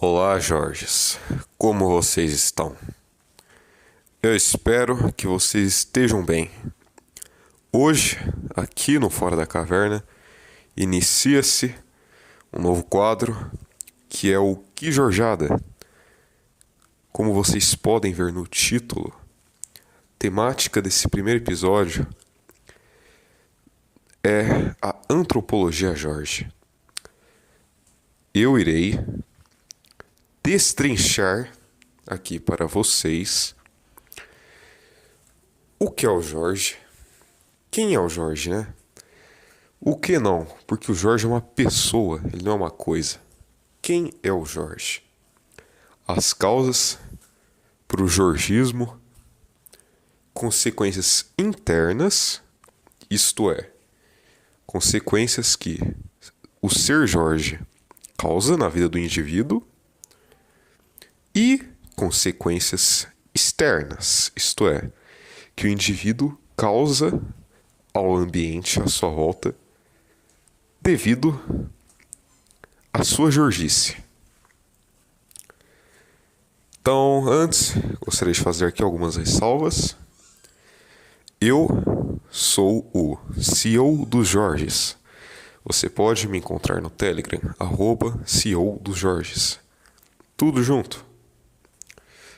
Olá, Jorges. Como vocês estão? Eu espero que vocês estejam bem. Hoje, aqui no Fora da Caverna, inicia-se um novo quadro que é o Que Jorjada. Como vocês podem ver no título, a temática desse primeiro episódio é a antropologia Jorge. Eu irei destrinchar aqui para vocês o que é o Jorge, quem é o Jorge, né? O que não, porque o Jorge é uma pessoa, ele não é uma coisa. Quem é o Jorge? As causas para o jorgismo, consequências internas, isto é, consequências que o ser Jorge causa na vida do indivíduo e consequências externas, isto é, que o indivíduo causa ao ambiente à sua volta devido à sua jorgice. Então, antes, gostaria de fazer aqui algumas ressalvas. Eu sou o CEO dos Jorges. Você pode me encontrar no Telegram, @CEO dos Jorges. Tudo junto.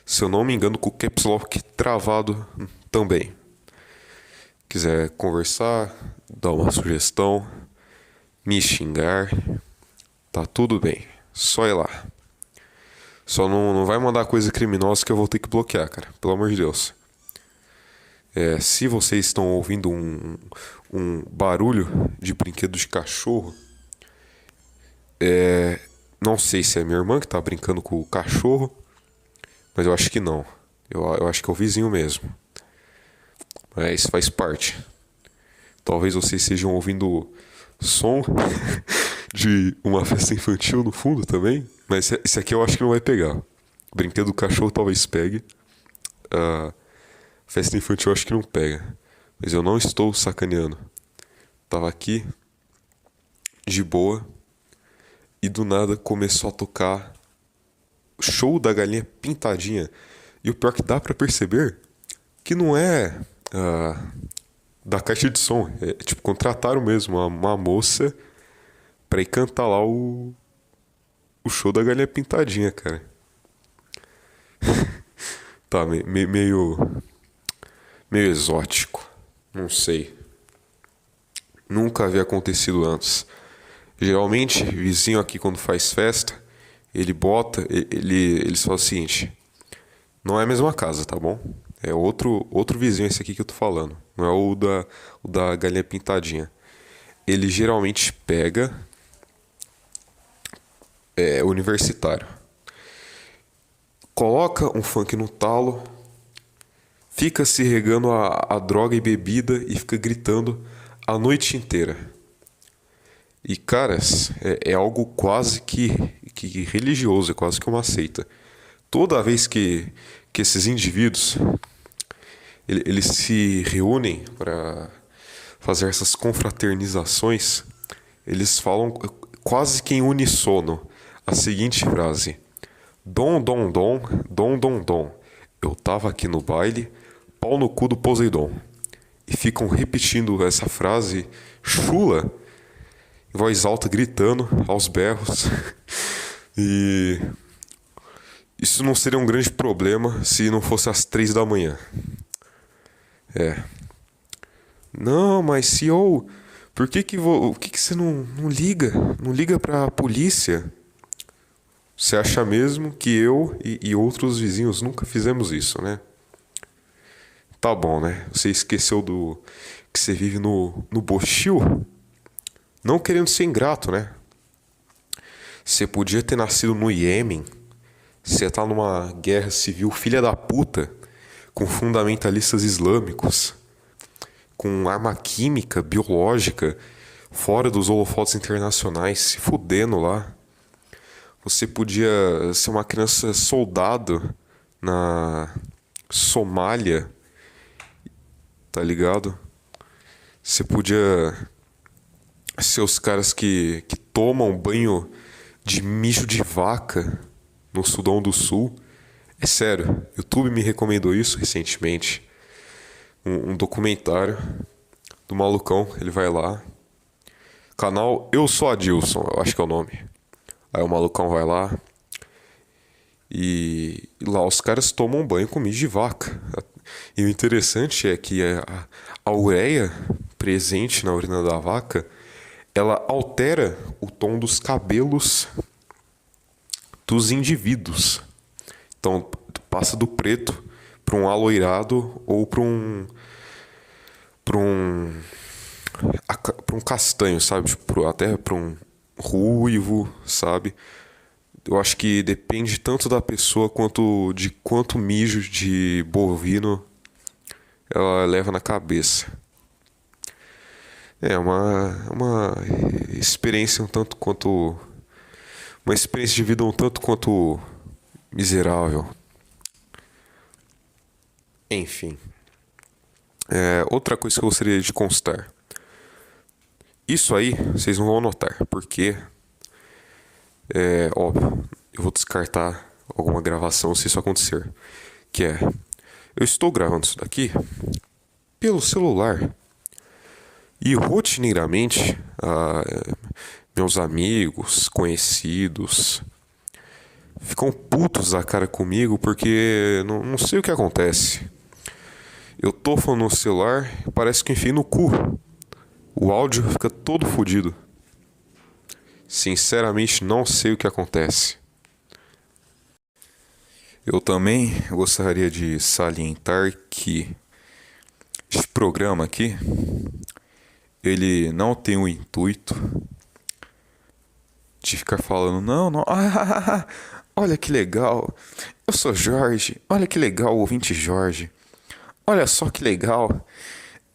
Se eu não me engano, com o Caps Lock travado também. Quiser conversar, dar uma sugestão, me xingar, tá tudo bem. Só ir lá. Só não vai mandar coisa criminosa que eu vou ter que bloquear, cara. Pelo amor de Deus. Se vocês estão ouvindo um barulho de brinquedo de cachorro, não sei se é minha irmã que tá brincando com o cachorro, mas eu acho que não. Eu acho que é o vizinho mesmo. Mas faz parte. Talvez vocês estejam ouvindo som de uma festa infantil no fundo também. Mas esse aqui eu acho que não vai pegar. Brinquedo do cachorro talvez pegue. Festa infantil eu acho que não pega. Mas eu não estou sacaneando. Tava aqui, de boa, e do nada começou a tocar Show da Galinha Pintadinha. E o pior é que dá pra perceber que não é da caixa de som. É tipo, contrataram mesmo uma moça pra ir cantar lá o Show da Galinha Pintadinha, cara. Tá, meio exótico. Não sei. Nunca havia acontecido antes. Geralmente, vizinho aqui quando faz festa, eles falam o seguinte: não é a mesma casa, tá bom? É outro vizinho esse aqui que eu tô falando. Não é o da galinha pintadinha. Ele geralmente pega universitário. Coloca um funk no talo, fica se regando a droga e bebida e fica gritando a noite inteira. E, caras, é algo quase que religioso, é quase que uma seita. Toda vez que esses indivíduos eles se reúnem para fazer essas confraternizações, eles falam quase que em uníssono a seguinte frase: Dom, dom, dom, dom, dom, dom. Eu tava aqui no baile, pau no cu do Poseidon. E ficam repetindo essa frase chula, em voz alta, gritando aos berros. E isso não seria um grande problema se não fosse às 3 da manhã. Não, mas CEO, por que você não liga? Não liga pra polícia? Você acha mesmo que eu e outros vizinhos nunca fizemos isso, né? Tá bom, né? Você esqueceu do que você vive no Bochil? Não querendo ser ingrato, né? Você podia ter nascido no Iêmen. Você tá numa guerra civil filha da puta, com fundamentalistas islâmicos, com arma química, biológica, fora dos holofotes internacionais, se fudendo lá. Você podia ser uma criança soldado na Somália, tá ligado? Você podia ser os caras que tomam banho de mijo de vaca no Sudão do Sul. É sério, YouTube me recomendou isso recentemente. Um documentário do malucão, ele vai lá. Canal Eu Sou Adilson, eu acho que é o nome. Aí o malucão vai lá e lá os caras tomam banho com mijo de vaca. E o interessante é que a ureia presente na urina da vaca, ela altera o tom dos cabelos dos indivíduos. Então passa do preto para um aloirado ou para um para um castanho, sabe? Tipo, até para um ruivo, sabe? Eu acho que depende tanto da pessoa quanto de quanto mijo de bovino ela leva na cabeça. É uma experiência um tanto quanto uma experiência de vida um tanto quanto miserável. Enfim, outra coisa que eu gostaria de constar. Isso aí vocês não vão notar, porque óbvio, eu vou descartar alguma gravação se isso acontecer. Que é, eu estou gravando isso daqui pelo celular e rotineiramente meus amigos, conhecidos ficam putos da cara comigo porque não sei o que acontece. Eu tô falando no celular, parece que enfim no cu. O áudio fica todo fodido. Sinceramente, não sei o que acontece. Eu também gostaria de salientar que este programa aqui, ele não tem o intuito de ficar falando, não, olha que legal, eu sou Jorge, olha que legal o ouvinte Jorge, olha só que legal,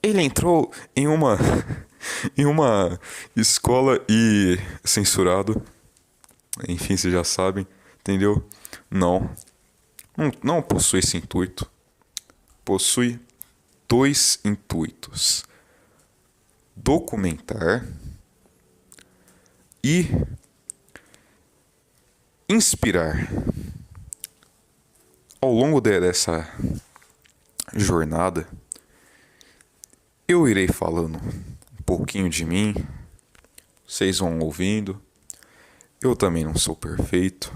ele entrou em uma escola e censurado, enfim, vocês já sabem, entendeu? Não possui esse intuito, possui dois intuitos: documentar e inspirar. Ao longo dessa jornada, eu irei falando um pouquinho de mim, vocês vão ouvindo. Eu também não sou perfeito,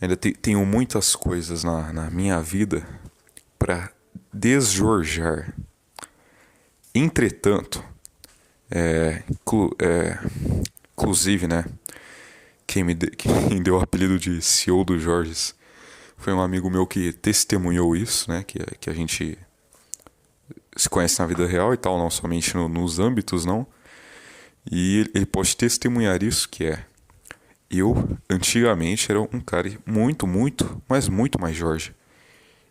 ainda tenho muitas coisas na minha vida para desjorjar. Entretanto, inclusive, né, quem deu o apelido de CEO do Jorges foi um amigo meu que testemunhou isso, né, que a gente se conhece na vida real e tal, não somente nos âmbitos, não. E ele pode testemunhar isso, que eu antigamente era um cara mas muito mais Jorge.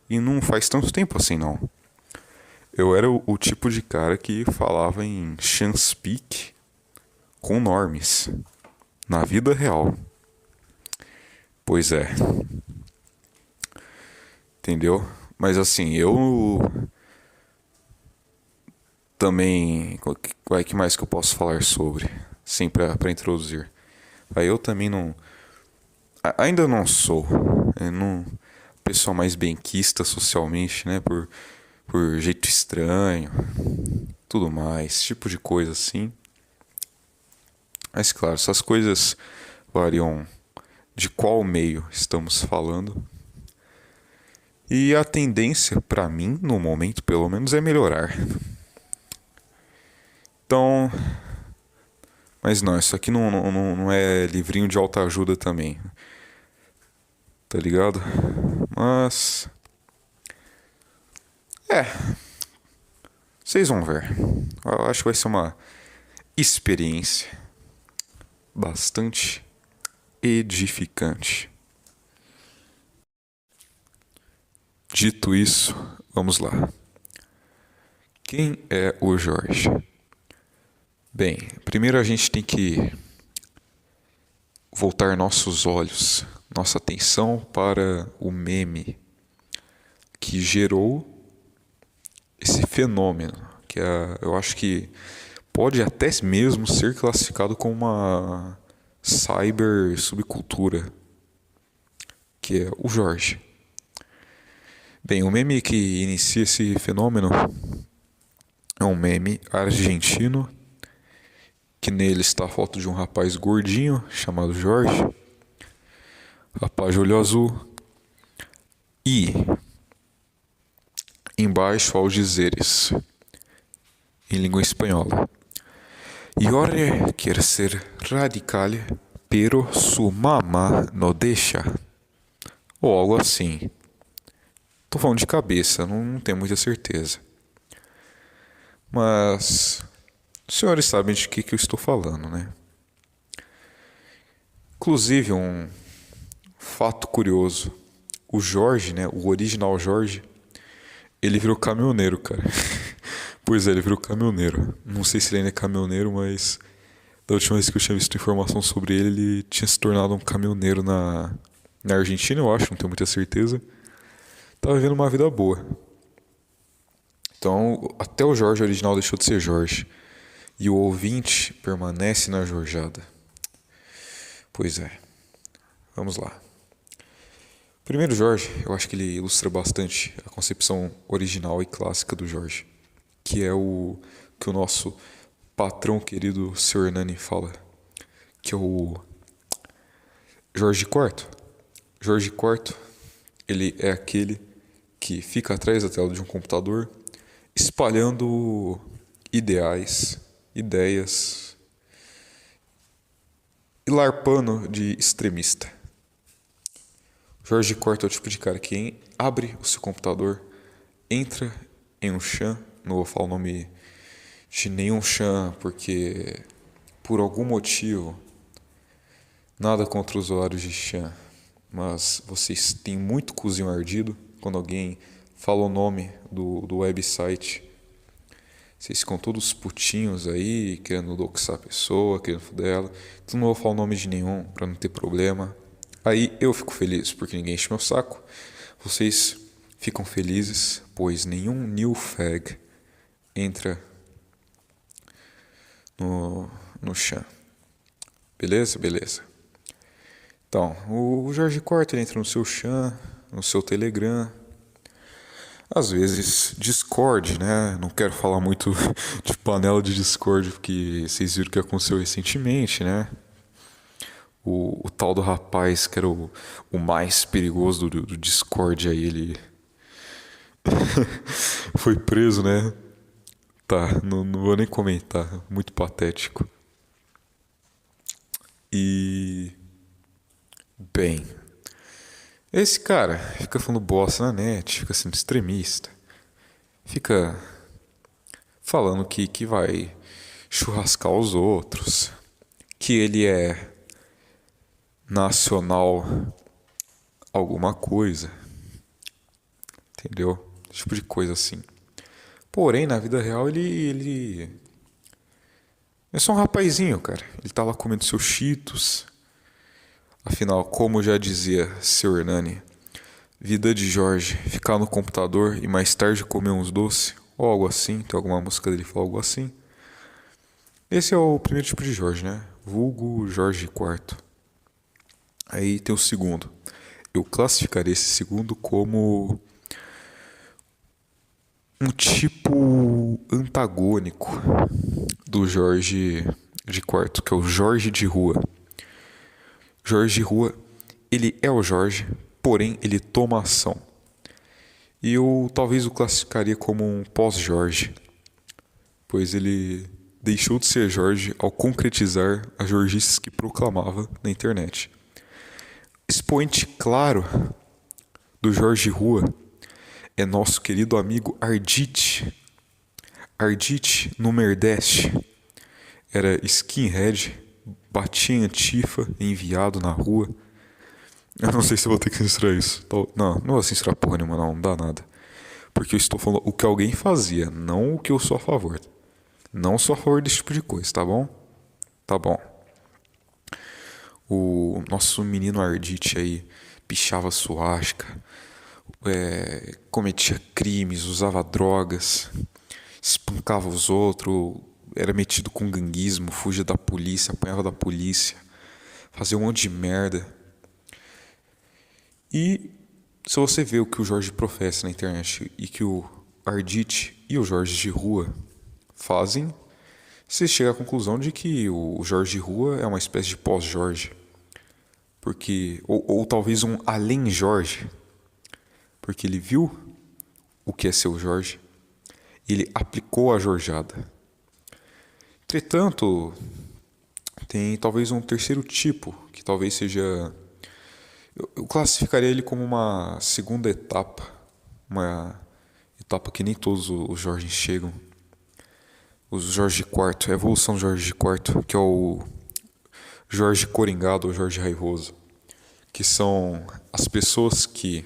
E não faz tanto tempo assim, não. Eu era o tipo de cara que falava em Chanspeak com normes na vida real. Pois é. Entendeu? Mas assim, eu também. O que mais que eu posso falar sobre? Sim, pra introduzir. Aí eu também não. Ainda não sou. Não, pessoa mais benquista socialmente, né? Por jeito estranho, tudo mais, tipo de coisa assim. Mas claro, essas coisas variam de qual meio estamos falando. E a tendência, pra mim, no momento pelo menos, é melhorar. Então, mas não, isso aqui não é livrinho de autoajuda também. Tá ligado? Mas vocês vão ver. Eu acho que vai ser uma experiência bastante edificante. Dito isso, vamos lá. Quem é o Jorge? Bem, primeiro a gente tem que voltar nossos olhos, nossa atenção para o meme que gerou esse fenômeno, que eu acho que pode até mesmo ser classificado como uma cyber subcultura. que é o Jorge. Bem, o meme que inicia esse fenômeno é um meme argentino, que nele está a foto de um rapaz gordinho chamado Jorge, rapaz de olho azul, e embaixo aos dizeres, em língua espanhola: Jorge quer ser radical, pero su mamá no deixa. Ou algo assim. Tô falando de cabeça, não tenho muita certeza. Mas os senhores sabem de que eu estou falando, né? Inclusive, um fato curioso. O Jorge, né? O original Jorge, ele virou caminhoneiro, cara. Pois é, ele virou caminhoneiro. Não sei se ele ainda é caminhoneiro, mas da última vez que eu tinha visto informação sobre ele, ele tinha se tornado um caminhoneiro na Argentina, eu acho, não tenho muita certeza. Tava vivendo uma vida boa. Então, até o Jorge original deixou de ser Jorge. E o ouvinte permanece na Jorjada. Pois é. Vamos lá. Primeiro, Jorge, eu acho que ele ilustra bastante a concepção original e clássica do Jorge, que é o que o nosso patrão querido Sr. Hernani fala, que é o Jorge IV. Jorge IV, ele é aquele que fica atrás da tela de um computador espalhando ideais, ideias e larpando de extremista. Jorge IV é o tipo de cara que abre o seu computador, entra em um chan, não vou falar o nome de nenhum chan porque por algum motivo, nada contra os usuários de chan, mas vocês têm muito cozinho ardido quando alguém fala o nome do website. Vocês ficam todos putinhos aí, querendo doxar a pessoa, querendo foder ela. Então não vou falar o nome de nenhum pra não ter problema. Aí eu fico feliz porque ninguém enche meu saco. Vocês ficam felizes, pois nenhum new fag entra no chan. Beleza? Beleza. Então, o Jorge IV ele entra no seu chan, no seu Telegram. Às vezes Discord, né? Não quero falar muito de panela de Discord, porque vocês viram o que aconteceu recentemente, né? O tal do rapaz que era o mais perigoso do Discord aí, ele foi preso, né? Tá, não vou nem comentar, muito patético. E... Bem, esse cara fica falando bosta na net, fica sendo extremista, fica falando que vai churrascar os outros, que ele é nacional alguma coisa, entendeu? Esse tipo de coisa assim. Porém, na vida real, ele é só um rapazinho, cara. Ele tá lá comendo seus Cheetos. Afinal, como já dizia seu Hernani, vida de Jorge, ficar no computador e mais tarde comer uns doces, ou algo assim, tem alguma música dele que fala algo assim. Esse é o primeiro tipo de Jorge, né? Vulgo Jorge IV. Aí tem o segundo. Eu classificaria esse segundo como um tipo antagônico do Jorge de IV, que é o Jorge de rua. Jorge de rua, ele é o Jorge, porém ele toma ação. E eu talvez o classificaria como um pós-Jorge, pois ele deixou de ser Jorge ao concretizar as jorgices que proclamava na internet. Expoente claro do Jorge Rua é nosso querido amigo Ardit. Ardit, no Nordeste, era skinhead, batia em antifa, enviado na rua. Eu não sei se eu vou ter que censurar isso. Não vou censurar porra nenhuma, não dá nada. Porque eu estou falando o que alguém fazia, não o que eu sou a favor. Não sou a favor desse tipo de coisa, tá bom? Tá bom. O nosso menino Ardit aí pichava suástica, cometia crimes, usava drogas, espancava os outros, era metido com ganguismo, fugia da polícia, apanhava da polícia, fazia um monte de merda. E se você vê o que o Jorge professa na internet e que o Ardite e o Jorge de Rua fazem, você chega à conclusão de que o Jorge de Rua é uma espécie de pós-Jorge. Porque, ou talvez um além Jorge, porque ele viu o que é ser o Jorge e ele aplicou a Jorjada. Entretanto, tem talvez um terceiro tipo, que talvez seja. Eu classificaria ele como uma segunda etapa, uma etapa que nem todos os Jorges chegam. Os Jorge IV, a evolução do Jorge IV, que é o Jorge Coringado ou Jorge Raivoso, que são as pessoas que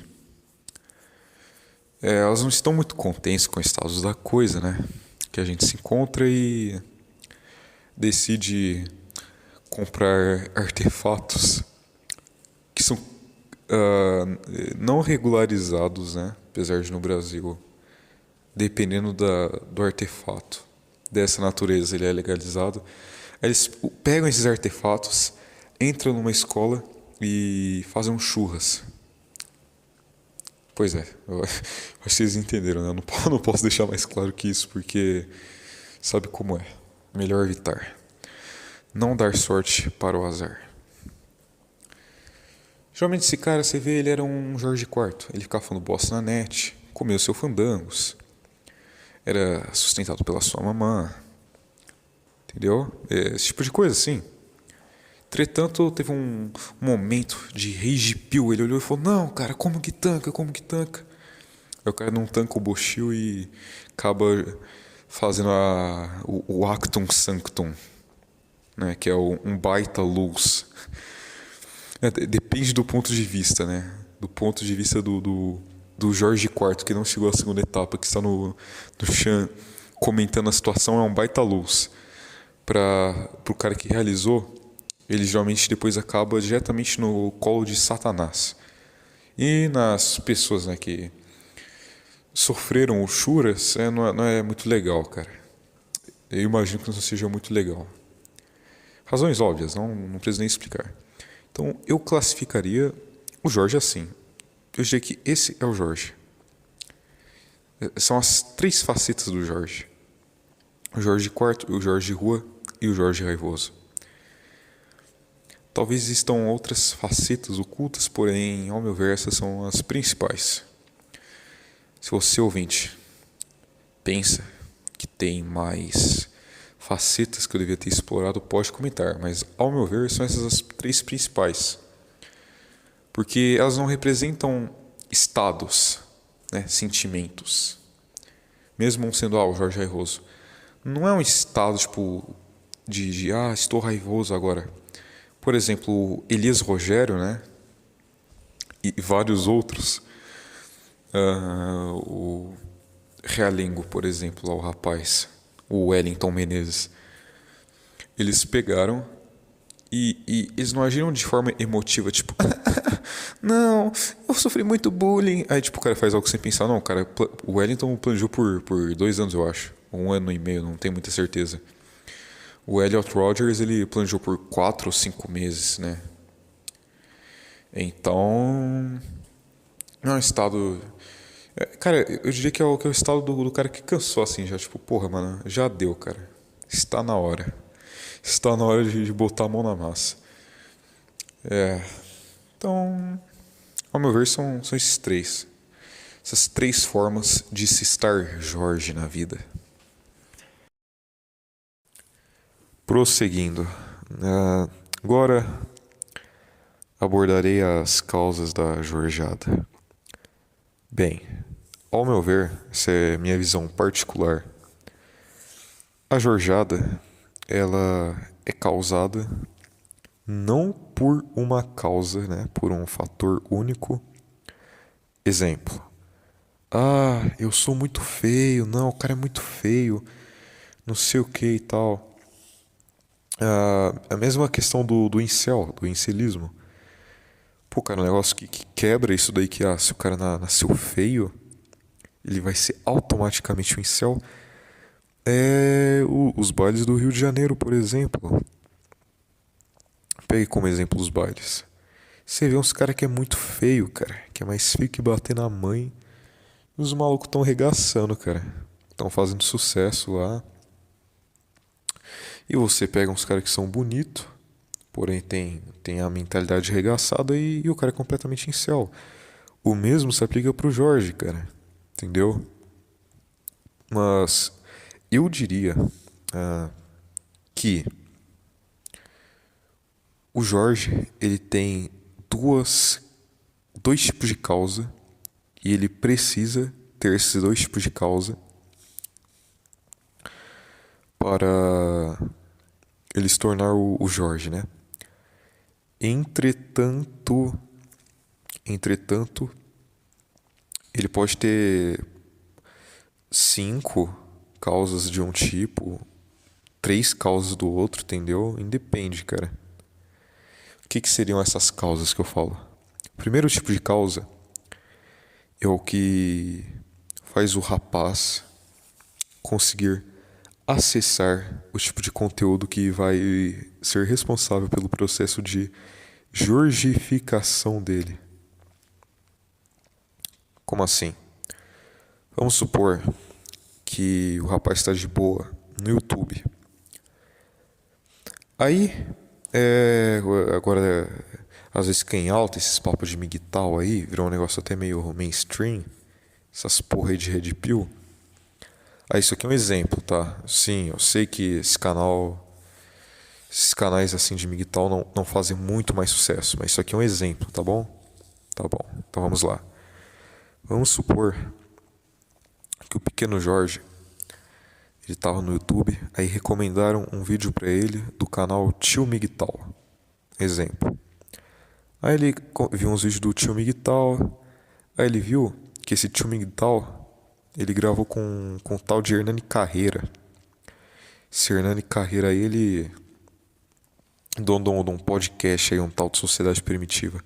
elas não estão muito contentes com o status da coisa, né? Que a gente se encontra e decide comprar artefatos que são não regularizados, né? Apesar de no Brasil, dependendo do artefato dessa natureza, ele é legalizado. Aí eles pegam esses artefatos, entram numa escola e fazem um churras. Pois é, eu acho que vocês entenderam, né? Eu não posso deixar mais claro que isso, porque sabe como é. Melhor evitar. Não dar sorte para o azar. Geralmente esse cara, você vê, ele era um Jorge IV. Ele ficava falando bosta na net, comia seus fandangos, era sustentado pela sua mamã, entendeu? Esse tipo de coisa, assim. Entretanto, teve um momento de rage pill. Ele olhou e falou, não, cara, como que tanca, como que tanca? Aí o cara não tanca o Bochil e acaba fazendo o Actum Sanctum, né? Que é um baita luz. Depende do ponto de vista, né? Do ponto de vista do Jorge IV, que não chegou à segunda etapa, que está no chão comentando a situação, é um baita luz. Para o cara que realizou, ele geralmente depois acaba diretamente no colo de Satanás. E nas pessoas, né, que sofreram o Churas, não é muito legal, cara. Eu imagino que não seja muito legal. Razões óbvias, não preciso nem explicar. Então, eu classificaria o Jorge assim. Eu diria que esse é o Jorge. São as três facetas do Jorge. O Jorge IV, o Jorge Rua e o Jorge Raivoso. Talvez existam outras facetas ocultas, porém, ao meu ver, essas são as principais. Se você, ouvinte, pensa que tem mais facetas que eu devia ter explorado, pode comentar, mas ao meu ver são essas as três principais, porque elas não representam estados, né, sentimentos, mesmo sendo o Jorge Raivoso, não é um estado tipo de estou raivoso agora. Por exemplo, Elias Rogério, né, e vários outros, o Realengo, por exemplo, lá, o rapaz, o Wellington Menezes, eles pegaram e eles não agiram de forma emotiva, tipo, não, eu sofri muito bullying. Aí, tipo, o cara faz algo sem pensar. Não, cara, o Wellington planejou por 2 anos, eu acho. 1 ano e meio, não tenho muita certeza. O Elliot Rodgers, ele planejou por 4 ou 5 meses, né? Então, não é um estado... Cara, eu diria que é o estado do cara que cansou, assim, já. Tipo, porra, mano, já deu, cara. Está na hora. Está na hora de botar a mão na massa. Então, ao meu ver, são esses três. Essas três formas de se estar Jorge na vida. Prosseguindo. Agora abordarei as causas da Jorjada. Bem, ao meu ver, essa é minha visão particular. A Jorjada, ela é causada não por uma causa, né, por um fator único. Exemplo. Eu sou muito feio, não, o cara é muito feio, não sei o que e tal. A mesma questão do incel, do incelismo. Pô, cara, um negócio que quebra isso daí que, se o cara nasceu feio, ele vai ser automaticamente um incel. Os bailes do Rio de Janeiro, por exemplo. Pegue como exemplo os bailes. Você vê uns caras que é muito feio, cara. Que é mais feio que bater na mãe. E os malucos tão regaçando, cara. Estão fazendo sucesso lá. E você pega uns caras que são bonitos, porém tem a mentalidade regaçada e o cara é completamente incel. O mesmo se aplica pro Jorge, cara. Entendeu? Mas eu diria que o Jorge, ele tem dois tipos de causa e ele precisa ter esses dois tipos de causa para ele se tornar o Jorge, né? Entretanto, ele pode ter 5 causas de um tipo, 3 causas do outro, entendeu? Independe, cara. O que seriam essas causas que eu falo? O primeiro tipo de causa é o que faz o rapaz conseguir acessar o tipo de conteúdo que vai ser responsável pelo processo de georgificação dele. Como assim? Vamos supor que o rapaz está de boa no YouTube. Aí, agora, às vezes fica em alta esses papos de migtal aí, virou um negócio até meio mainstream, essas porra aí de Red Pill. Ah, isso aqui é um exemplo, tá? Sim, eu sei que esses canais assim de migtal não fazem muito mais sucesso, mas isso aqui é um exemplo, tá bom? Tá bom, então vamos lá. Vamos supor que o pequeno Jorge, ele tava no YouTube, aí recomendaram um vídeo pra ele do canal Tio Migtal. Exemplo. Aí ele viu uns vídeos do Tio Migtal, aí ele viu que esse Tio Migtal, ele gravou com o tal de Hernani Carreira. Esse Hernani Carreira aí, ele dono de um podcast aí, um tal de Sociedade Primitiva.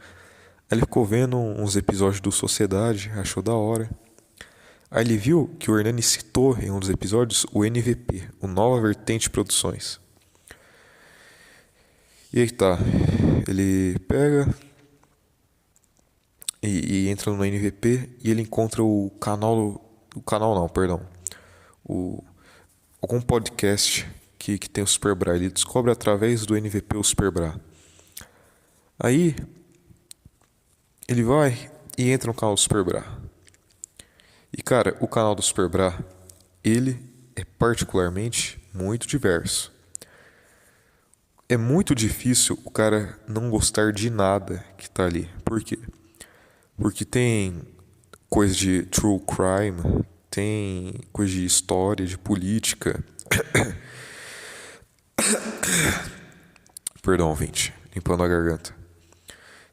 Aí ele ficou vendo uns episódios do Sociedade, achou da hora. Aí ele viu que o Hernani citou em um dos episódios o NVP, o Nova Vertente Produções. E aí tá, ele pega e entra no NVP e ele encontra o canal não, perdão, algum podcast que tem o Superbra. Ele descobre através do NVP o Superbra. Aí ele vai e entra no canal do Superbra. E cara, o canal do Superbra, ele é particularmente muito diverso. É muito difícil o cara não gostar de nada que tá ali. Por quê? Porque tem coisa de true crime, tem coisa de história, de política. Perdão, ouvinte, limpando a garganta.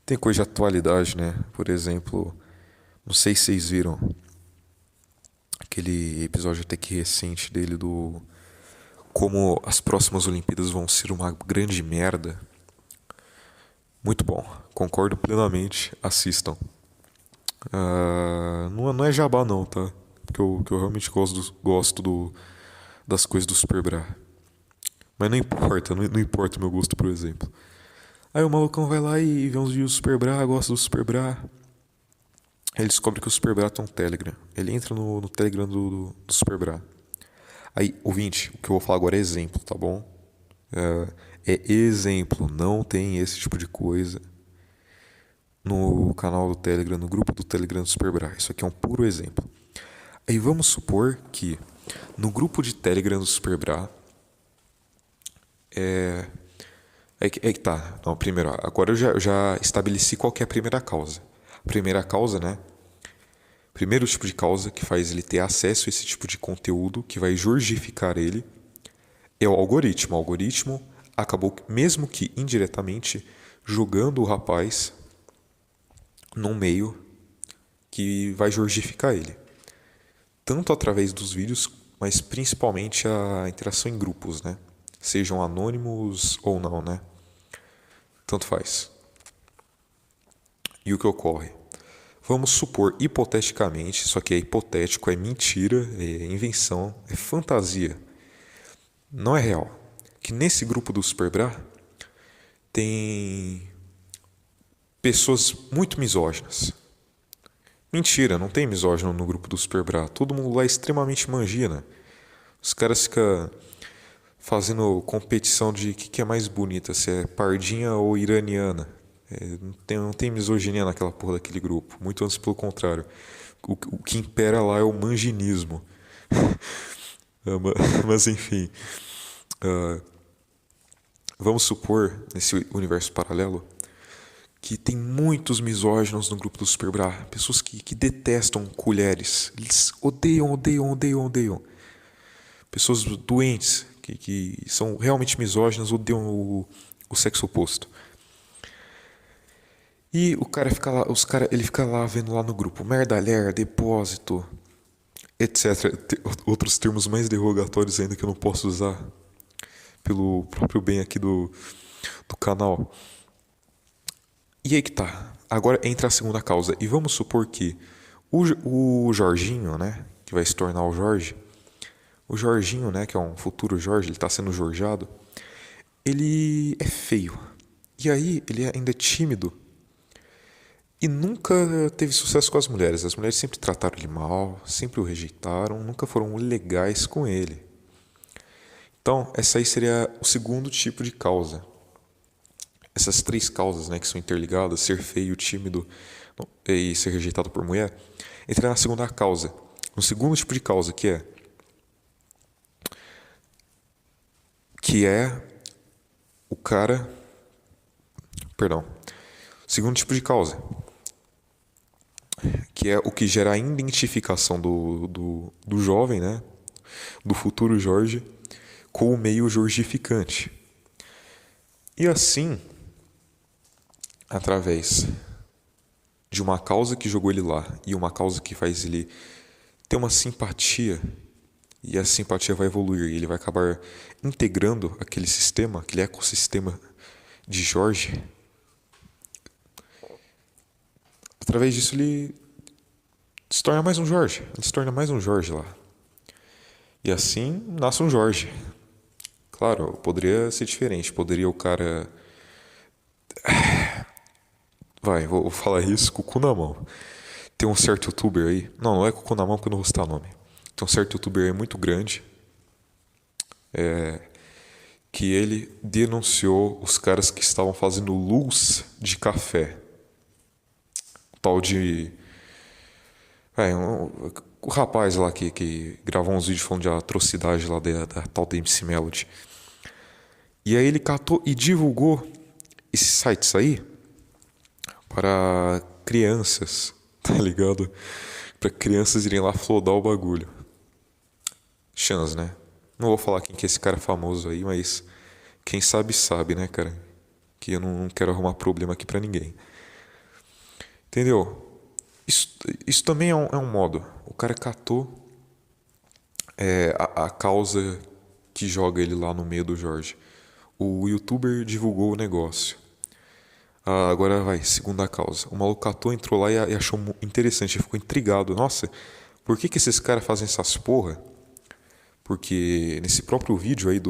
Tem coisa de atualidade, né? Por exemplo, não sei se vocês viram aquele episódio até que recente dele do como as próximas Olimpíadas vão ser uma grande merda. Muito bom, concordo plenamente, assistam. Não é jabá não, tá? Porque eu realmente gosto das coisas do Superbra. Mas não importa, não importa o meu gosto, por exemplo. Aí o malucão vai lá e vê uns vídeos do Superbra, gosta do Superbra. Aí ele descobre que o Superbra tem um Telegram. Ele entra no Telegram do Superbra. Aí, ouvinte, o que eu vou falar agora é exemplo, tá bom? É exemplo, não tem esse tipo de coisa no canal do Telegram, no grupo do Telegram do Superbra. Isso aqui é um puro exemplo. Aí vamos supor que no grupo de Telegram do Superbra é que tá. Não, primeiro, agora eu já estabeleci qual que é a primeira causa. A primeira causa, né? Primeiro tipo de causa que faz ele ter acesso a esse tipo de conteúdo, que vai georgificar ele, é o algoritmo. O algoritmo acabou, mesmo que indiretamente, jogando o rapaz num meio que vai georgificar ele. Tanto através dos vídeos, mas principalmente a interação em grupos, né? Sejam anônimos ou não, né? Tanto faz. E o que ocorre? Vamos supor, hipoteticamente, só que é hipotético, é mentira, é invenção, é fantasia. Não é real. Que nesse grupo do Superbra tem pessoas muito misóginas. Mentira, não tem misógino no grupo do Superbra. Todo mundo lá é extremamente mangina. Os caras ficam fazendo competição de que é mais bonita, se é pardinha ou iraniana. Não tem misoginia naquela porra daquele grupo. Muito antes pelo contrário. O que impera lá é o manginismo. Mas enfim. ah, Vamos supor, nesse universo paralelo, que tem muitos misóginos no grupo do Superbra. Pessoas que detestam colheres. Eles odeiam, odeiam, odeiam, odeiam. Pessoas doentes, que são realmente misóginas, odeiam o sexo oposto. E o cara fica lá, ele fica lá vendo lá no grupo, merdalher, depósito, etc. Outros termos mais derrogatórios ainda que eu não posso usar pelo próprio bem aqui do canal. E aí que tá. Agora entra a segunda causa. E vamos supor que o Jorginho, né, que vai se tornar o Jorge, o Jorginho, né, que é um futuro Jorge, ele tá sendo jorjado, ele é feio. E aí ele ainda é tímido e nunca teve sucesso com as mulheres. As mulheres sempre trataram ele mal, sempre o rejeitaram, nunca foram legais com ele. Então, essa aí seria o segundo tipo de causa. Essas três causas, né, que são interligadas, ser feio, tímido e ser rejeitado por mulher, entra na segunda causa. No segundo tipo de causa, que é o cara, perdão, segundo tipo de causa, que é o que gera a identificação do jovem, né, do futuro Jorge, com o meio jorgificante. E assim, através de uma causa que jogou ele lá e uma causa que faz ele ter uma simpatia, e a simpatia vai evoluir e ele vai acabar integrando aquele sistema, aquele ecossistema de Jorge. Através disso ele se torna mais um Jorge, ele se torna mais um Jorge lá. E assim nasce um Jorge. Claro, poderia ser diferente, poderia o cara... vou falar isso com o cu na mão. Tem um certo youtuber aí, não é com o cu na mão porque eu não vou citar nome. Tem um certo youtuber aí muito grande, que ele denunciou os caras que estavam fazendo luz de café. Tal de... o rapaz lá que gravou uns vídeos falando de atrocidade lá da tal da MC Melody. E aí ele catou e divulgou esses sites aí para crianças, tá ligado? Para crianças irem lá flodar o bagulho. Chance, né? Não vou falar quem que é esse cara famoso aí, mas quem sabe sabe, né, cara? Que eu não quero arrumar problema aqui pra ninguém. Entendeu? Isso também é um modo. O cara catou a causa que joga ele lá no meio do Jorge. O youtuber divulgou o negócio. Agora vai, segunda causa. O maluco catou, entrou lá e achou interessante, ficou intrigado. Nossa, por que esses caras fazem essas porra? Porque nesse próprio vídeo aí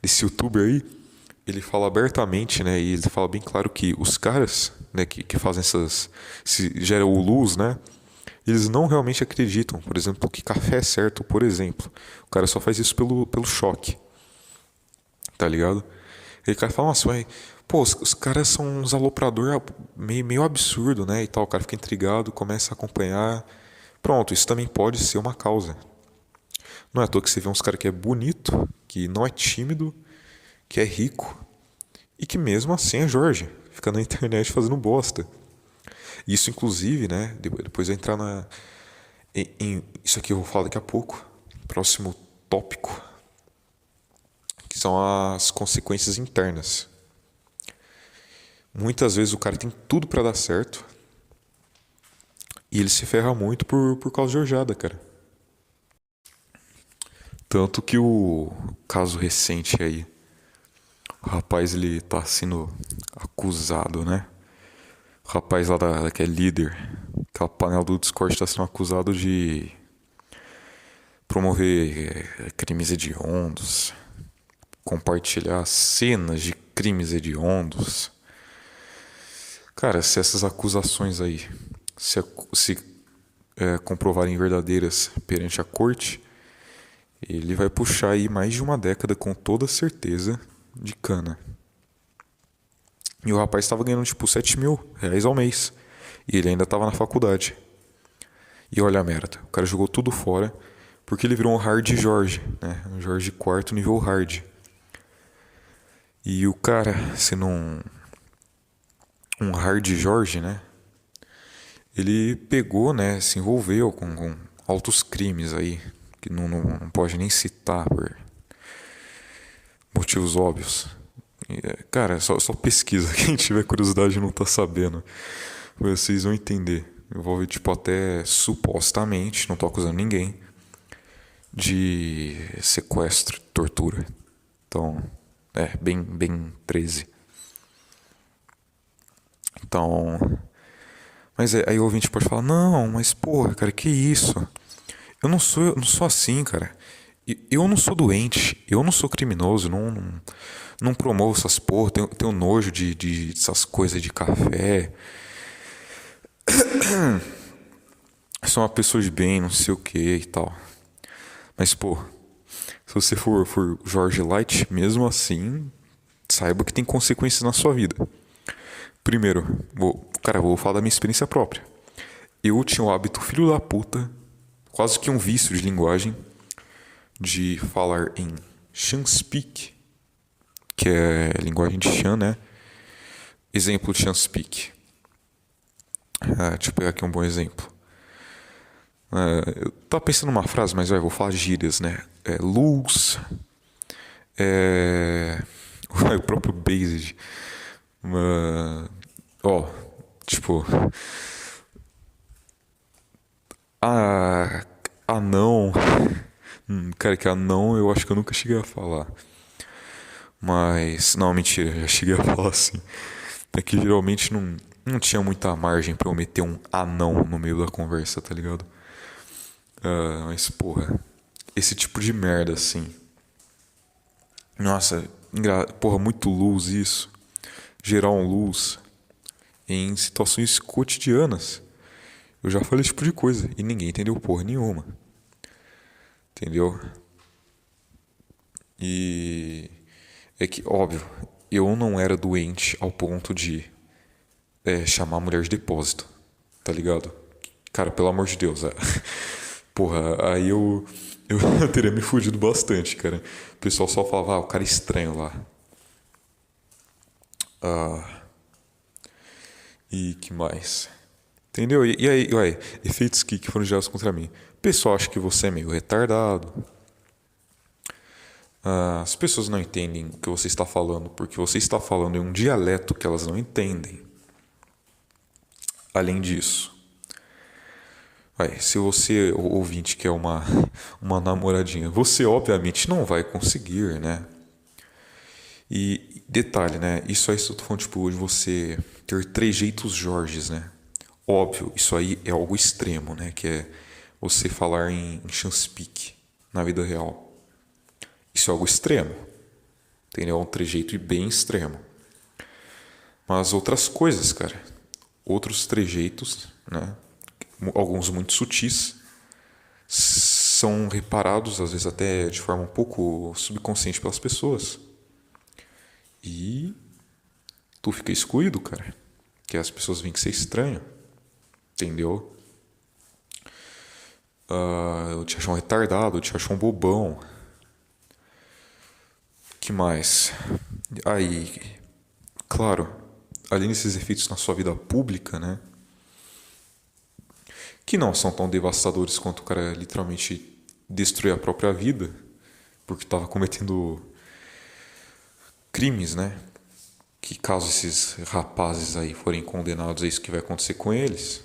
desse youtuber aí, ele fala abertamente, né? E ele fala bem claro que os caras, né, que fazem gera o luz, né? Eles não realmente acreditam, por exemplo, que café é certo, por exemplo. O cara só faz isso pelo choque. Tá ligado? Ele cara fala, nossa, pô, os caras são uns aloprador meio absurdo, né? E tal, o cara fica intrigado, começa a acompanhar. Pronto, isso também pode ser uma causa. Não é à toa que você vê uns caras que é bonito, que não é tímido, que é rico e que mesmo assim é Jorge, fica na internet fazendo bosta. Isso inclusive, né, depois vai entrar isso aqui eu vou falar daqui a pouco, próximo tópico, que são as consequências internas. Muitas vezes o cara tem tudo pra dar certo e ele se ferra muito por causa de jorjada, cara. Tanto que o caso recente aí, o rapaz ele tá sendo acusado, né? O rapaz lá que é líder, aquela panela do Discord tá sendo acusado de promover crimes hediondos, compartilhar cenas de crimes hediondos. Cara, se essas acusações aí se comprovarem verdadeiras perante a corte, ele vai puxar aí mais de uma década com toda certeza de cana. E o rapaz estava ganhando tipo R$ 7.000 ao mês. E ele ainda estava na faculdade. E olha a merda, o cara jogou tudo fora porque ele virou um hard Jorge, né? Um Jorge IV nível hard. E o cara, sendo um hard Jorge, né? Ele pegou, né? Se envolveu com altos crimes aí, que não pode nem citar por motivos óbvios. Cara, só pesquisa. Quem tiver curiosidade e não tá sabendo, vocês vão entender. Envolve, tipo, até supostamente, não tô acusando ninguém, de sequestro, tortura. Então, bem 13. Então, mas aí o ouvinte pode falar, não, mas porra, cara, que isso? Eu não sou assim, cara. Eu não sou doente, eu não sou criminoso, não promovo essas porra, tenho nojo de essas coisas de café. Sou uma pessoa de bem, não sei o que e tal. Mas, pô, se você for Jorge Light, mesmo assim, saiba que tem consequências na sua vida. Primeiro, vou falar da minha experiência própria. Eu tinha o hábito, filho da puta, quase que um vício de linguagem, de falar em Chanspeak, que é linguagem de Chan, né? Exemplo de Chanspeak. Deixa eu pegar aqui um bom exemplo. Eu tava pensando numa frase, mas vou falar gírias, né? Luz, o próprio Based. Tipo, anão. Cara, que anão eu acho que eu nunca cheguei a falar. Mas, não, mentira, já cheguei a falar assim. É que geralmente não tinha muita margem pra eu meter um anão no meio da conversa, tá ligado? Mas, porra, esse tipo de merda, assim. Nossa, porra, muito luz isso. Gerar um luz em situações cotidianas. Eu já falei esse tipo de coisa e ninguém entendeu porra nenhuma. Entendeu? E é que, óbvio, eu não era doente ao ponto de chamar a mulher de depósito, tá ligado? Cara, pelo amor de Deus, porra, aí eu teria me fudido bastante, cara. O pessoal só falava, o cara é estranho lá. E que mais? Entendeu? E aí, ué, efeitos que foram gerados contra mim. O pessoal acha que você é meio retardado. As pessoas não entendem o que você está falando porque você está falando em um dialeto que elas não entendem. Além disso, se você, ouvinte, quer uma namoradinha, você obviamente não vai conseguir, né? E detalhe, né? Isso aí eu tô falando, tipo, de você ter trejeitos Jorges, né? Óbvio, isso aí é algo extremo, né? Que é você falar em Chanspeak na vida real. Isso é algo extremo. Entendeu? É um trejeito bem extremo. Mas outras coisas, cara. Outros trejeitos, né? Alguns muito sutis, são reparados, às vezes até de forma um pouco subconsciente pelas pessoas. E tu fica excluído, cara. Que as pessoas veem que você é estranho. Entendeu? Eu te acham um retardado, eu te acham um bobão. Que mais? Aí, claro, além desses efeitos na sua vida pública, né? Que não são tão devastadores quanto o cara literalmente destruir a própria vida, porque estava cometendo crimes, né? Que caso esses rapazes aí forem condenados, é isso que vai acontecer com eles.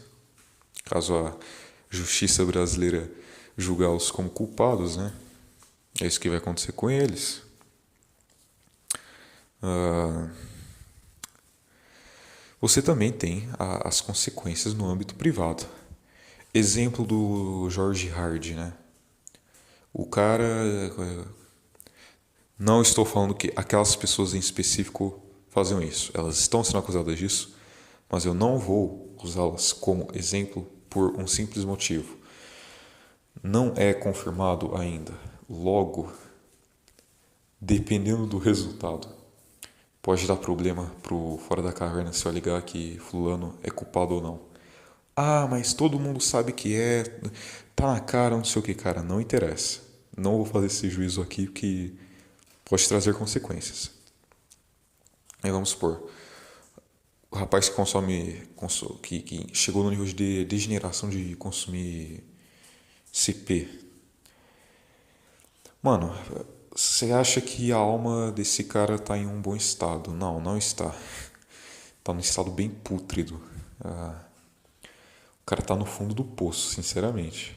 Caso a justiça brasileira julgá-los como culpados, né? É isso que vai acontecer com eles. Você também tem as consequências no âmbito privado. Exemplo do Jorge Hard, né? O cara... Não estou falando que aquelas pessoas em específico faziam isso. Elas estão sendo acusadas disso, mas eu não vou usá-las como exemplo por um simples motivo. Não é confirmado ainda. Logo, dependendo do resultado, pode dar problema pro Fora da Caverna se eu ligar que fulano é culpado ou não. Ah, mas todo mundo sabe que é, tá na cara, não sei o que, cara, não interessa. Não vou fazer esse juízo aqui porque pode trazer consequências. Aí vamos supor, o rapaz que que chegou no nível de degeneração de consumir CP. Mano, você acha que a alma desse cara tá em um bom estado? Não, não está. Tá num estado bem pútrido. O cara tá no fundo do poço, sinceramente.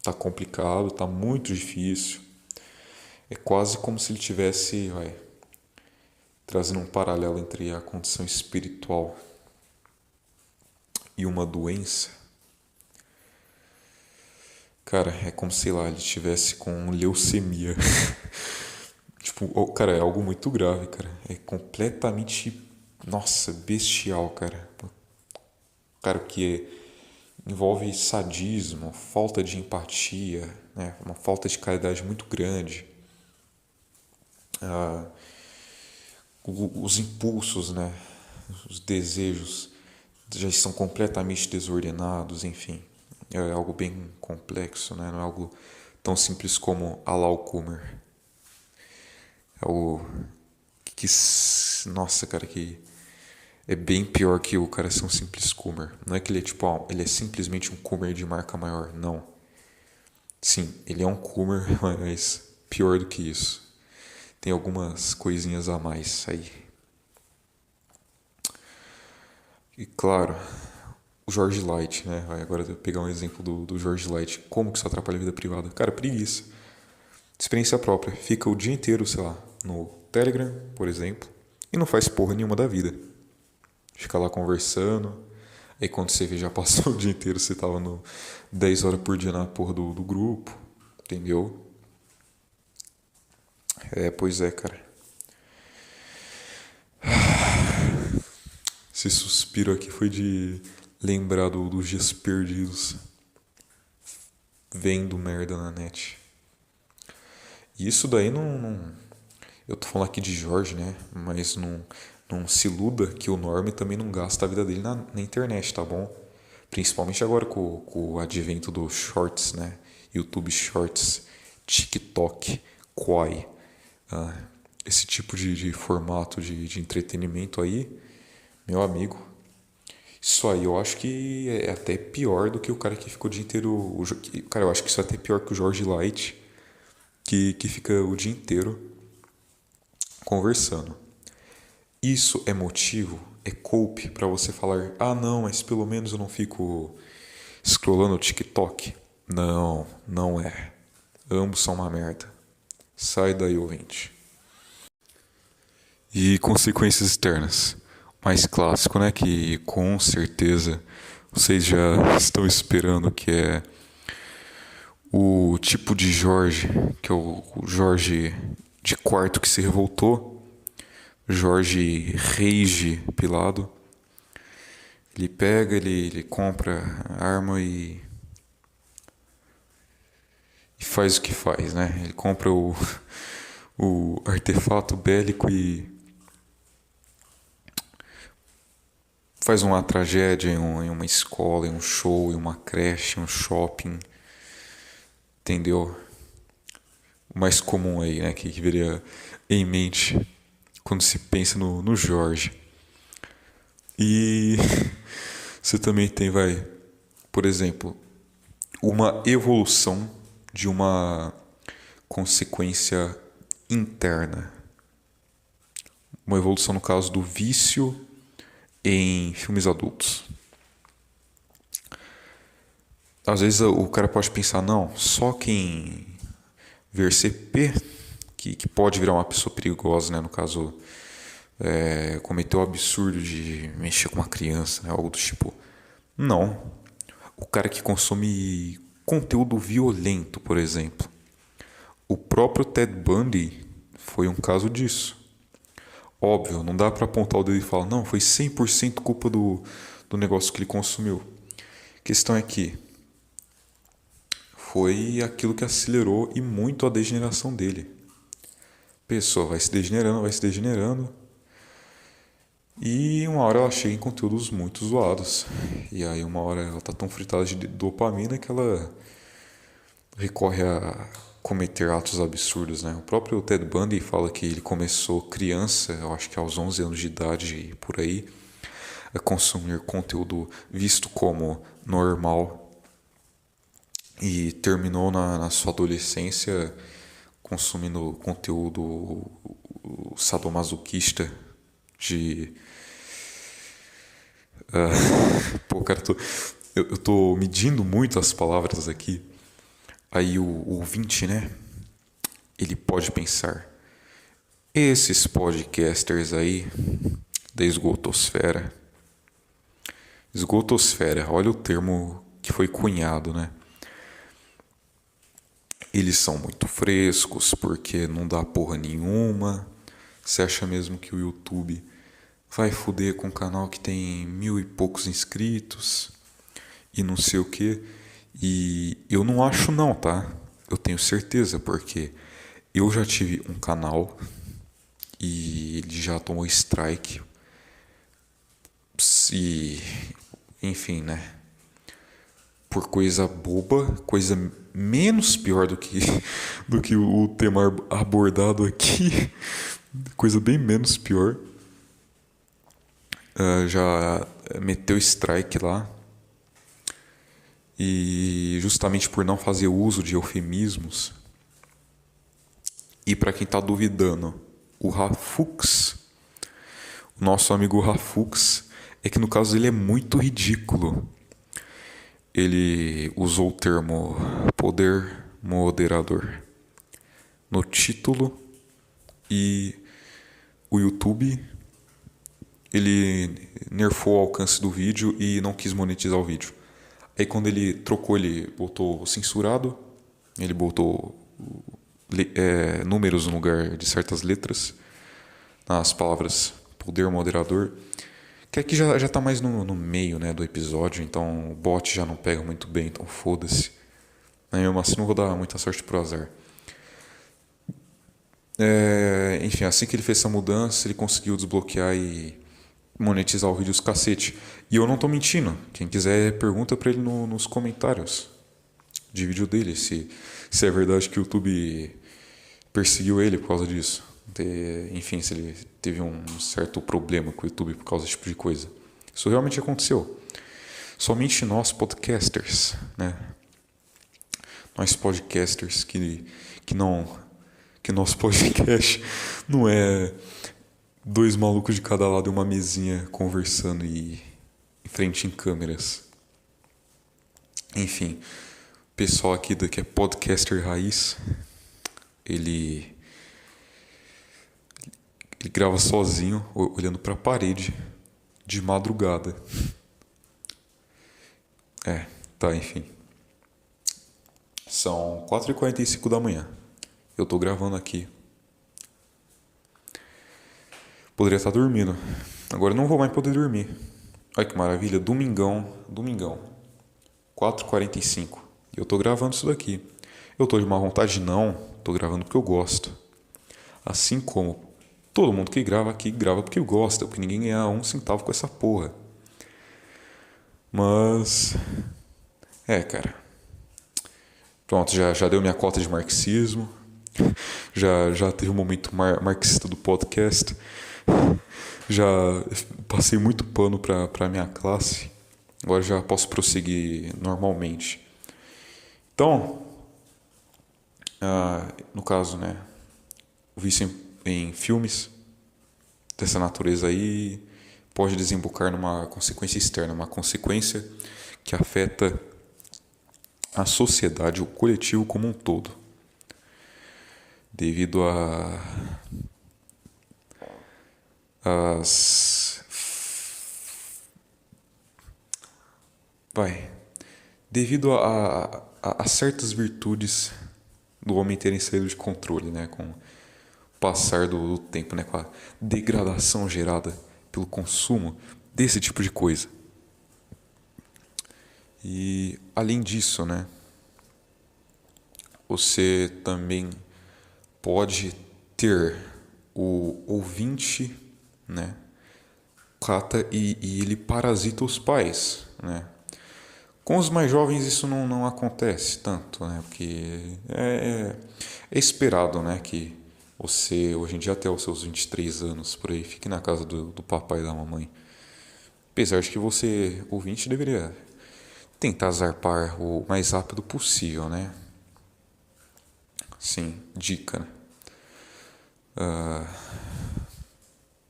Tá complicado, tá muito difícil. É quase como se ele tivesse, trazendo um paralelo entre a condição espiritual e uma doença. Cara, é como, sei lá, ele tivesse com leucemia. Tipo, cara, é algo muito grave, cara. É completamente, nossa, bestial, cara. Cara, que envolve sadismo, falta de empatia, né? Uma falta de caridade muito grande. Os impulsos, né? Os desejos já estão completamente desordenados, enfim. É algo bem complexo, né? Não é algo tão simples como Alá Kummer. É algo que, nossa, cara, que é bem pior que o cara ser um simples Kummer. Não é que ele é tipo, ele é simplesmente um Kummer de marca maior, não. Sim, ele é um Kummer, mas pior do que isso. Tem algumas coisinhas a mais aí. E claro, o George Light, né? Agora eu vou pegar um exemplo do George Light. Como que isso atrapalha a vida privada? Cara, preguiça. Experiência própria. Fica o dia inteiro, sei lá, no Telegram, por exemplo, e não faz porra nenhuma da vida. Fica lá conversando. Aí quando você vê, já passou o dia inteiro, você tava no 10 horas por dia na porra do grupo. Entendeu? Pois é, cara. Esse suspiro aqui foi de lembrar dos dias perdidos vendo merda na net. E isso daí eu tô falando aqui de Jorge, né? Mas não se iluda que o Norme também não gasta a vida dele na internet, tá bom? Principalmente agora com o advento dos shorts, né? YouTube Shorts, TikTok, Quai. Esse tipo de formato de entretenimento aí, meu amigo, isso aí eu acho que é até pior do que o cara que ficou o dia inteiro. Cara, eu acho que isso é até pior que o George Light, que fica o dia inteiro conversando. Isso é motivo, é cope para você falar: ah, não, mas pelo menos eu não fico scrollando o TikTok. Não, não é. Ambos são uma merda. Sai daí, ouvinte. E consequências externas. Mais clássico, né? Que com certeza vocês já estão esperando, que é o tipo de Jorge, que é o Jorge de quarto que se revoltou, Jorge Rage pilado. Ele pega, ele compra arma e faz o que faz, né? Ele compra o artefato bélico e faz uma tragédia em uma escola, em um show, em uma creche, em um shopping. Entendeu? O mais comum aí, né? Que viria em mente quando se pensa no Jorge. E você também tem, por exemplo, uma evolução de uma consequência interna. Uma evolução no caso do vício em filmes adultos. Às vezes o cara pode pensar, não, só quem ver CP que pode virar uma pessoa perigosa, né? No caso, cometeu o absurdo de mexer com uma criança, né? Algo do tipo. Não. O cara que consome conteúdo violento, por exemplo. O próprio Ted Bundy foi um caso disso. Óbvio, não dá pra apontar o dedo e falar, não, foi 100% culpa do negócio que ele consumiu. A questão é que foi aquilo que acelerou e muito a degeneração dele. A pessoa vai se degenerando. E uma hora ela chega em conteúdos muito zoados. E aí uma hora ela tá tão fritada de dopamina que ela recorre a cometer atos absurdos, né? O próprio Ted Bundy fala que ele começou criança, eu acho que aos 11 anos de idade e por aí, a consumir conteúdo visto como normal e terminou na sua adolescência consumindo conteúdo sadomasoquista de... Pô, cara, eu tô medindo muito as palavras aqui. Aí o ouvinte, né? Ele pode pensar: esses podcasters aí da esgotosfera. Esgotosfera, olha o termo que foi cunhado, né? Eles são muito frescos porque não dá porra nenhuma. Você acha mesmo que o YouTube vai foder com um canal que tem 1000 e poucos inscritos e não sei o que? E eu não acho não, tá? Eu tenho certeza, porque eu já tive um canal e ele já tomou strike. E, enfim, né? Por coisa boba, coisa menos pior do que o tema abordado aqui, coisa bem menos pior. Já meteu strike lá. E justamente por não fazer uso de eufemismos. E para quem está duvidando, o Rafux, o nosso amigo Rafux, é que no caso ele é muito ridículo. Ele usou o termo poder moderador no título e o YouTube ele nerfou o alcance do vídeo e não quis monetizar o vídeo. Aí quando ele trocou, ele botou censurado, ele botou números no lugar de certas letras nas palavras poder moderador, que aqui já tá mais no meio, né, do episódio, então o bot já não pega muito bem, então foda-se. Mesmo assim não vou dar muita sorte pro azar. Enfim, assim que ele fez essa mudança, ele conseguiu desbloquear e monetizar o vídeo os cacete. E eu não tô mentindo. Quem quiser pergunta pra ele nos comentários de vídeo dele se é verdade que o YouTube perseguiu ele por causa disso. Enfim, se ele teve um certo problema com o YouTube por causa desse tipo de coisa. Isso realmente aconteceu. Somente nós podcasters, né? Nós podcasters que nosso podcast não é 2 malucos de cada lado e uma mesinha conversando e em frente em câmeras. Enfim, o pessoal aqui que é podcaster raiz, ele grava sozinho, olhando pra parede, de madrugada. Tá, enfim. São 4h45 da manhã. Eu tô gravando aqui. Poderia estar dormindo. Agora eu não vou mais poder dormir. Olha que maravilha. Domingão. 4h45. E eu tô gravando isso daqui. Eu tô de má vontade? Não. Tô gravando porque eu gosto. Assim como todo mundo que grava aqui grava porque gosta. Porque ninguém ganha 1 centavo com essa porra. Mas... cara. Pronto, já deu minha cota de marxismo. Já teve um momento marxista do podcast. Já passei muito pano para minha classe. Agora já posso prosseguir normalmente. Então, no caso, né, o vício em filmes dessa natureza aí pode desembocar numa consequência externa, uma consequência que afeta a sociedade, o coletivo como um todo, devido devido a certas virtudes do homem terem saído de controle, né, com o passar do tempo, né, com a degradação gerada pelo consumo desse tipo de coisa. E além disso, né, você também pode ter o ouvinte, né, cata e ele parasita os pais, né? Com os mais jovens isso não acontece tanto, né? Porque é esperado, né, que você, hoje em dia até os seus 23 anos, por aí, fique na casa do papai e da mamãe. Apesar de que você, ouvinte, deveria tentar zarpar o mais rápido possível, né? Sim, dica, né?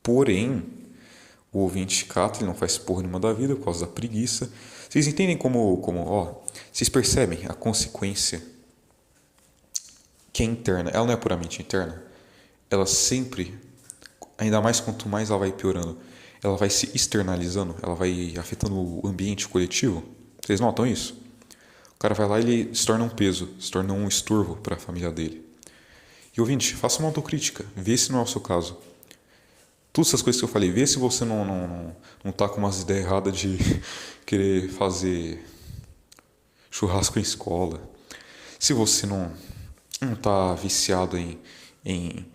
Porém, o ouvinte cata, ele não faz porra nenhuma da vida por causa da preguiça. Vocês entendem vocês percebem a consequência que é interna, ela não é puramente interna, ela sempre, ainda mais quanto mais ela vai piorando, ela vai se externalizando, ela vai afetando o ambiente coletivo. Vocês notam isso? O cara vai lá e ele se torna um peso, se torna um estorvo para a família dele. E ouvinte, faça uma autocrítica, vê se não é o seu caso. Todas essas coisas que eu falei, vê se você não tá com umas ideias erradas de querer fazer churrasco em escola. Se você não tá viciado em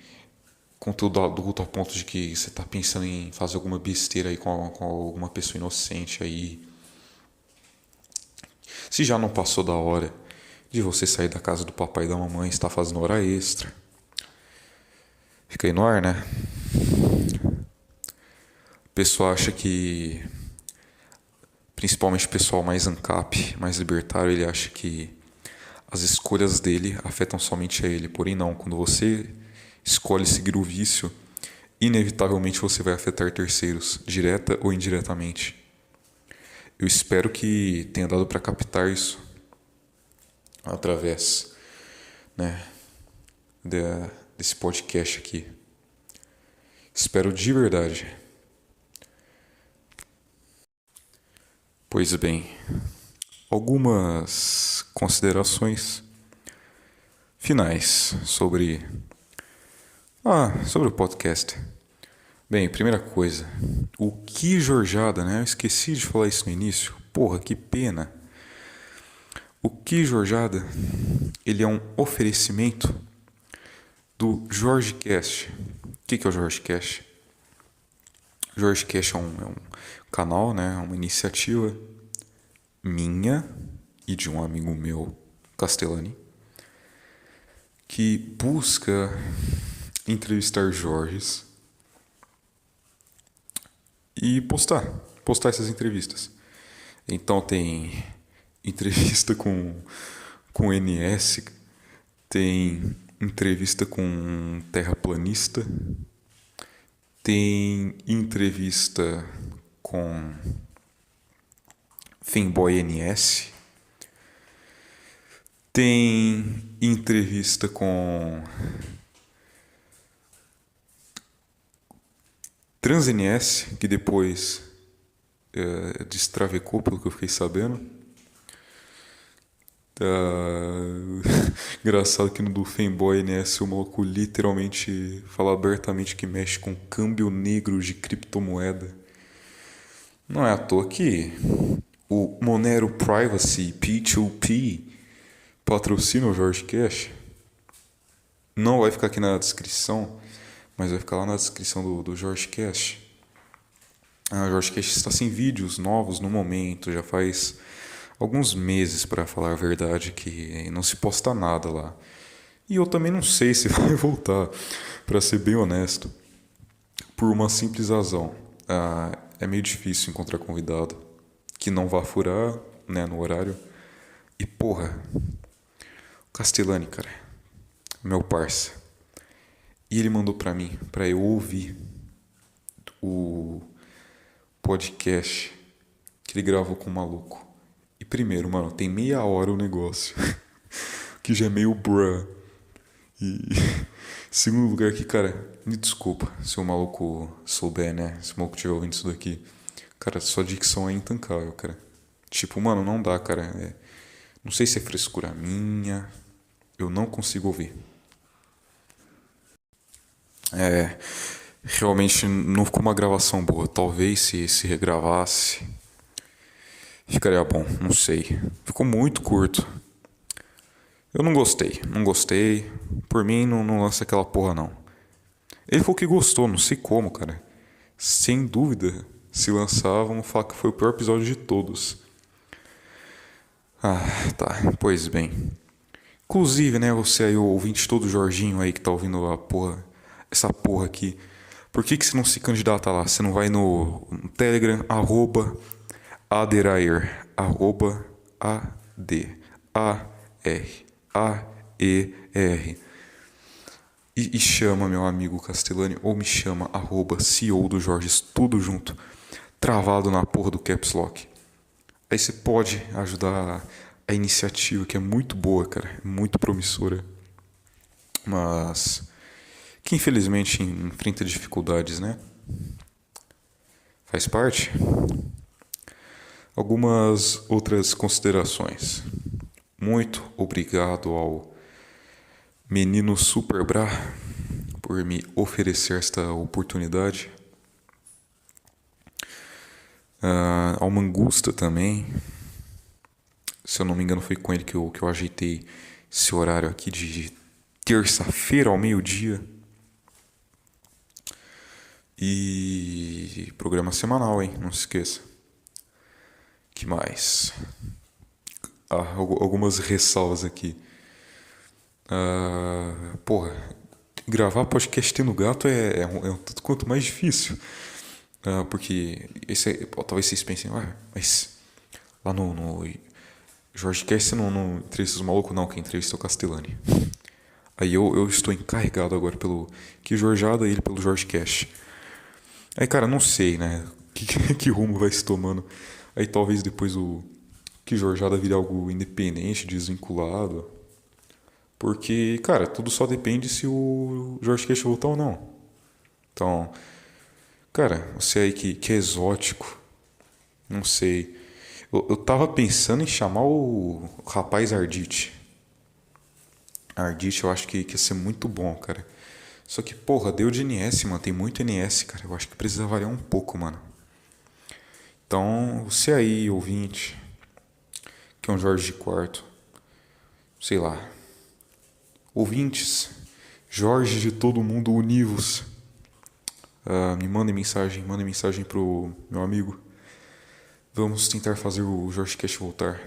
conteúdo adulto a ponto de que você tá pensando em fazer alguma besteira aí com alguma pessoa inocente aí. Se já não passou da hora de você sair da casa do papai e da mamãe, está fazendo hora extra. Fica aí no ar, né? O pessoal acha que, principalmente o pessoal mais ANCAP, mais libertário, ele acha que as escolhas dele afetam somente a ele. Porém, não. Quando você escolhe seguir o vício, inevitavelmente você vai afetar terceiros, direta ou indiretamente. Eu espero que tenha dado para captar isso através, né, desse podcast aqui. Espero de verdade. Pois bem, algumas considerações finais sobre o podcast. Bem, primeira coisa, o que Jorjada, né? Eu esqueci de falar isso no início. Porra, que pena. O que Jorjada, ele é um oferecimento do Jorge Cast. O que é o Jorge Cast? O Jorge Cast é um canal, né? Uma iniciativa minha e de um amigo meu, Castellani, que busca entrevistar Jorges e postar essas entrevistas. Então tem entrevista com NS, tem entrevista com terraplanista, tem entrevista com Fanboy NS, tem entrevista com Trans NS, que depois destravecou, pelo que eu fiquei sabendo. Engraçado que no do Fanboy NS o maluco literalmente fala abertamente que mexe com câmbio negro de criptomoeda. Não é à toa que o Monero Privacy P2P patrocina o Jorge Cash. Não vai ficar aqui na descrição, mas vai ficar lá na descrição do Jorge Cash. O Jorge Cash está sem vídeos novos no momento, já faz alguns meses, para falar a verdade, que não se posta nada lá. E eu também não sei se vai voltar, para ser bem honesto, por uma simples razão. É meio difícil encontrar convidado que não vá furar, né, no horário. E porra, o Castellani, cara, meu parça. E ele mandou pra mim, pra eu ouvir o podcast que ele gravou com o maluco. E primeiro, mano, tem meia hora o negócio, que já é meio bruh. E segundo lugar que, cara, me desculpa se o maluco souber, né? Se o maluco estiver ouvindo isso daqui. Cara, sua dicção é intancável, cara. Tipo, mano, não dá, cara. Não sei se é frescura minha. Eu não consigo ouvir. Realmente não ficou uma gravação boa. Talvez se regravasse ficaria bom, não sei. Ficou muito curto. Eu não gostei, não gostei. Por mim, não lança aquela porra, não. Ele falou que gostou, não sei como, cara. Sem dúvida, se lançar, vamos falar que foi o pior episódio de todos. Ah, tá, pois bem. Inclusive, né, você aí, o ouvinte todo Jorginho aí que tá ouvindo a porra, essa porra aqui. Por que você não se candidata lá? Você não vai no Telegram, @Aderair, ADARAER. E chama meu amigo Castellani, ou me chama, @CEO do Jorge, tudo junto, travado na porra do Caps Lock. Aí você pode ajudar a iniciativa, que é muito boa, cara, é muito promissora, mas que infelizmente enfrenta dificuldades, né? Faz parte. Algumas outras considerações. Muito obrigado ao menino Super Bra por me oferecer esta oportunidade. Ao Mangusta também. Se eu não me engano, foi com ele que eu ajeitei esse horário aqui de terça-feira ao meio-dia. E programa semanal, hein? Não se esqueça. Que mais? Algumas ressalvas aqui. Porra, gravar podcast tendo gato é um tanto quanto mais difícil. Porque talvez vocês pensem, mas lá no Jorge Cast você não entrevista os malucos, não, quem entrevista é o Castellani. Aí eu estou encarregado agora pelo Que Jorjada e ele pelo Jorge Cast. Aí, cara, não sei, né? Que rumo vai se tomando. Aí talvez depois o Que Jorjada vire algo independente, desvinculado. Porque, cara, tudo só depende se o Jorge Cast voltar ou não. Então, cara, você aí que é exótico, não sei. Eu tava pensando em chamar o rapaz Ardite. Ardite eu acho que ia ser muito bom, cara. Só que, porra, deu de NS, mano. Tem muito NS, cara. Eu acho que precisa variar um pouco, mano. Então, você aí, ouvinte, que é um Jorge de quarto, sei lá. Ouvintes, Jorge de todo mundo, univos. Me mandem mensagem pro meu amigo. Vamos tentar fazer o Jorge Cast voltar.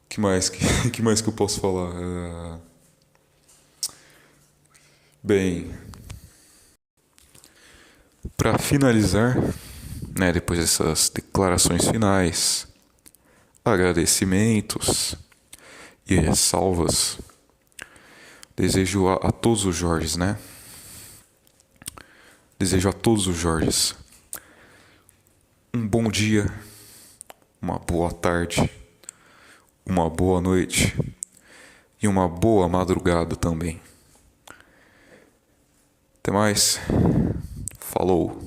Que mais que eu posso falar? Bem, para finalizar, né, depois dessas declarações finais, agradecimentos e ressalvas, desejo a todos os Jorges, né? Desejo a todos os Jorges um bom dia, uma boa tarde, uma boa noite e uma boa madrugada também. Até mais. Falou.